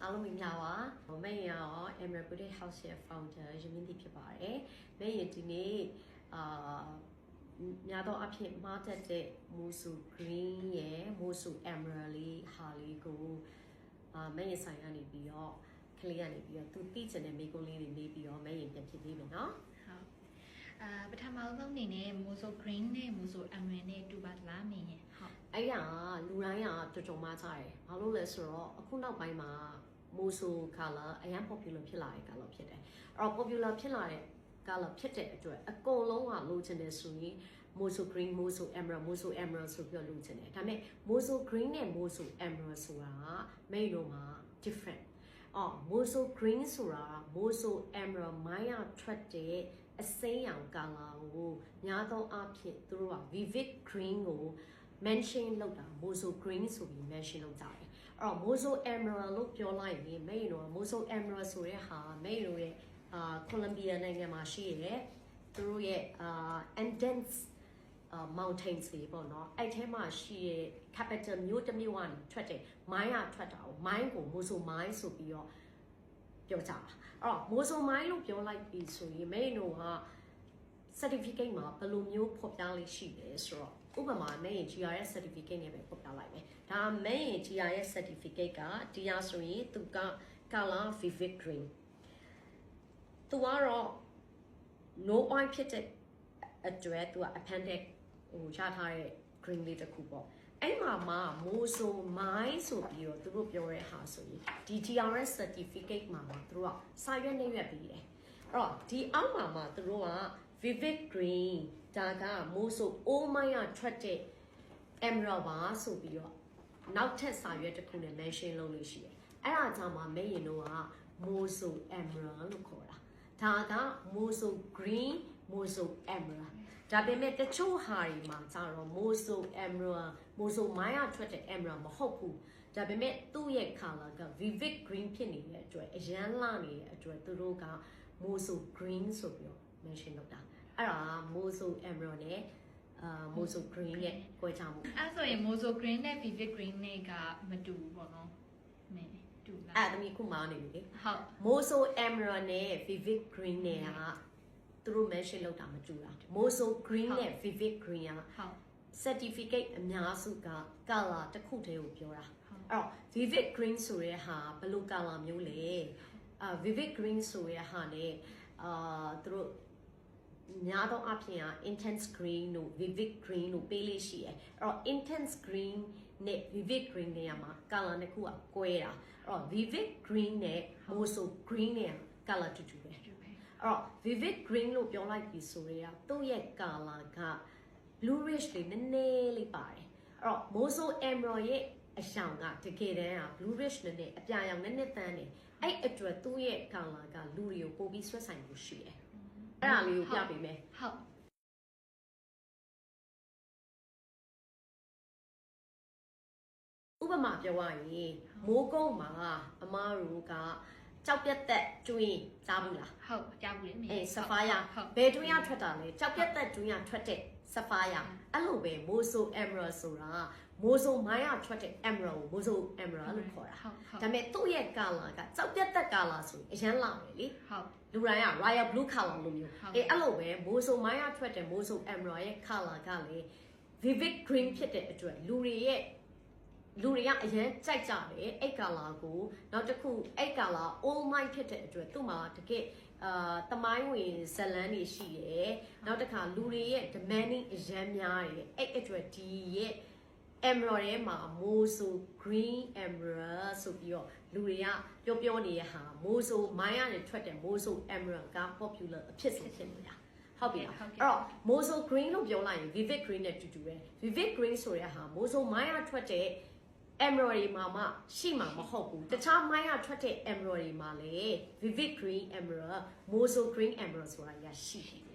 အားလုံးမင်္ဂလာပါ။မင်းရော Emerald Beauty House ရဲ့ founder ရမင်းတီဖြစ်ပါတယ်။မင်းရဲ့ဒီနေ့များသောအားဖြင့်မားတက်တဲ့ Mosu Green ရဲ့ Mosu Emerald လေးဟာလေးကိုမင်းရဲ့ဆိုင်ကနေပြီးတော့ကလေးကနေပြီးတော့သူသိချင်တဲ့မိကုံးလေးတွေနေပြီးတော့မင်းရဲ့ပြန်ဖြစ်သေးမယ်နော်။ဟုတ်ပထမဆုံးအနေနဲ့ Mosu Green နဲ့ Mosu Emerald နဲ့တူပါလားမင်းရဲ့ဟုတ်အဲ့ဒါလူတိုင်းကတော်တော်မှကြားတယ်။ဘာလို့လဲဆိုတော့အခုနောက်ပိုင်းမှာMosu color အရင် popular ဖြစ်လာတဲ့ color ဖြစ်တယ်။အဲ့တော့ popular ဖြစ်လာတဲ့ color ဖြစ်တဲ့အတွက်အကုန်လုံးကလိုချင်တယ်ဆိုရင် Mosu Green, Mosu Emerald ဆိုပြီးလိုချင်တယ်။ဒါပေမဲ့ Mosu Green နဲ့ Mosu Emerald ဆိုတာမိတ်တို့မှာ different ။ Mosu Green ဆိုတာ Mosu Emerald မိုင်းရထွက်တဲ့အစိမ်းရောင် color ကိုများသောအားဖြင့်သူတို့က vivid green ကိုmention လုပ်တာ Mosu Green ဆိုပြီး mention လုပ်ကြတယ်။အဲ့တော့ Mosu Emerald လို့ပြောလိုက်ရင်မိတ်တို့က Mosu Emerald ဆိုတဲ့ဟာမိတ်တို့ရဲ့Colombia နိုင်ငံမှာရှိတဲ့သူတို့ရဲ့Andes mountains တွေပေါ့နော်အဲ့ထဲမှာရှိတဲ့ capital မြို့တစ်မြို့ကနေထွက်တဲ့မိုင်းရထွက်တာကိုမိုင်းကို Mosu မိုင်းဆိုပြီးတော့ပြောကြတာအဲ့တော့ Mosu မိုင်းလို့ပြောလိုက်ပြီဆိုရင်မိတ်တို့ကcertificate မှာဘယ်လိုမျိုးဖော်ပြလေးရှိလဲဆိုတော့ဥပမာမင်းရဲ့ GRS certificate နဲ့ပဲဖော်ပြလိုက်မယ်ဒါမင်းရဲ့ GRS certificate ကဒီဟာဆိုရင်သူက color vivid green သူကတော့ no oil ဖြစ်တဲ့အတွက်သူက appendix ဟိုချထားတဲ့ green လေးတစ်ခုပေါ့အဲ့မှာMosu မိုင်းဆိုပြီးတော့သူတို့ပြောတဲ့ဟာဆိုရင်ဒီ GRS certificate မှာသူတို့ကစာရွက်နှိပ်ရွက်ပြီးတယ်အဲ့တော့ဒီအောက်မှာသူတို့ကvivid green ဒါကMosu all မိုင်းရထွက်တဲ့ emerald ပါဆိုပြီးတော့နောက်ထပ်စာရွက်တစ်ခုနဲ့ mention လုပ်လို့ရှိတယ်အဲ့ဒါကြောင့်မင်းရင်တော့က Mosu emerald လို့ခေါ်တာဒါက Mosu green Mosu emerald ဒါပေမဲ့တချို့ဟာတွေမှာကျတော့ Mosu emerald Mosu မိုင်းရထွက်တဲ့ emerald မဟုတ်ဘူးဒါပေမဲ့သူ့ရဲ့ color က vivid green ဖြစ်နေတဲ့အတွက်အရန်လာနေတဲ့အတွက်သူတို့က Mosu green ဆိုပြီးတော့ mention လုပ်တာအဲ့ဒါ Mosu emerald နဲ့Mosu green ရဲ့ကိုယ်ချမှုအဲ့ဆိုရင် Mosu Green နဲ့ Vivid Green နဲ့ကမတူဘူးပေါ့နော်မင်းတူလားအဲ့ဒါမျိုးခုမှနေပြီလေဟုတ် Mosu emerald နဲ့ Vivid Green နဲ့ကသူတို့ mention လုပ်တာမတူတာ Mosu Green နဲ့ Vivid Green ကဟုတ် certificate အများစုက color တစ်ခုတည်းကိုပြောတာအဲ့တော့ Vivid Green ဆိုတဲ့ဟာဘယ်လို color မျိုးလဲVivid Green ဆိုတဲ့ဟာနဲ့သူတို့များသောအားဖြင့်intense green တို့ vivid green တို့ပေးလေးရှိတယ်အဲ့တော့ intense green နဲ့ vivid green တွေမှာ color နှစ်ခုကကွဲတာအဲ့တော့ vivid green နဲ့ Mosu green နဲ့ color တူတူပဲအဲ့တော့ vivid green လို့ပြောလိုက်ပြီဆိုရင်သူ့ရဲ့ color က bluish လေးနည်းနည်းလေးပါတယ်အဲ့တော့ Mosu emerald ရဲ့အရောင်ကတကယ်တမ်းက bluish နည်းနည်းအပြာရောင်နည်းနည်းတန်းနေအဲ့အတွက်သူ့ရဲ့ color ကလူတွေကိုပိုပြီးဆွဲဆိုင်လို့ရှိတယ်အဲ့ဒါလေးကိုပြပေးမယ်ဟုတ်ဥပမာပြောရရင်မိုးကုန်းမှာအမားတို့ကကြောက်ပြက်သက်ကျွင်းကြားဘူးလားဟုတ်ကြားဘူးလေအေးဆဖာယာဘယ်တွင်းရထွက်တာလဲကြောက်ပြက်သက်ကျွင်းရထွက်တဲ့ဆဖာယာအဲ့လိုပဲ Mosu emerald ဆိုတာ Mosu မိုင်းရထွက်တဲ့ emerald ကို Mosu emerald လို့ခေါ်တာဒါပေမဲ့သူ့ရဲ့ color ကကြောက်ပြက်သက် color ဆိုအရန်လာတယ်လေဟုတ်လူတိုင်းက royal blue color လိုမျိုးအေးအဲ့လိုပဲ Mosu မိုင်းရထွက်တဲ့ Mosu emerald ရဲ့ color ကလေ vivid green ဖြစ်တဲ့အတွက်လူတွေကအရင်ကြိုက်ကြတယ်အဲ့ color ကိုနောက်တစ်ခုအဲ့ color all mine ဖြစ်တဲ့အတွက်သူ့မှာတကယ်တမိုင်းဝင်ဇလန်းတွေရှိတယ်နောက်တစ်ခါလူတွေရဲ့ demanding အရန်များတယ်အဲ့အတွက်ဒီရဲ့ emerald ထဲမှာ Mosu green emerald ဆိုပြီးတော့လူတွေကပြောနေတဲ့ဟာ Mosu မိုင်းကနေထွက်တဲ့ Mosu emerald က popular အဖြစ်ဆုံးဖြစ်နေတာဟုတ်ပြီလားအဲ့တော့ Mosu green လို့ပြောလိုက်ရင် vivid green နဲ့တူတူပဲ vivid green ဆိုတဲ့ဟာ Mosu မိုင်းကထွက်တဲ့ emerald တွေမှာရှိမှာမဟုတ်ဘူးတခြားမိုင်းကထွက်တဲ့ emerald တွေမှာလေ vivid green emerald Mosu green emerald ဆိုတာရှိတယ်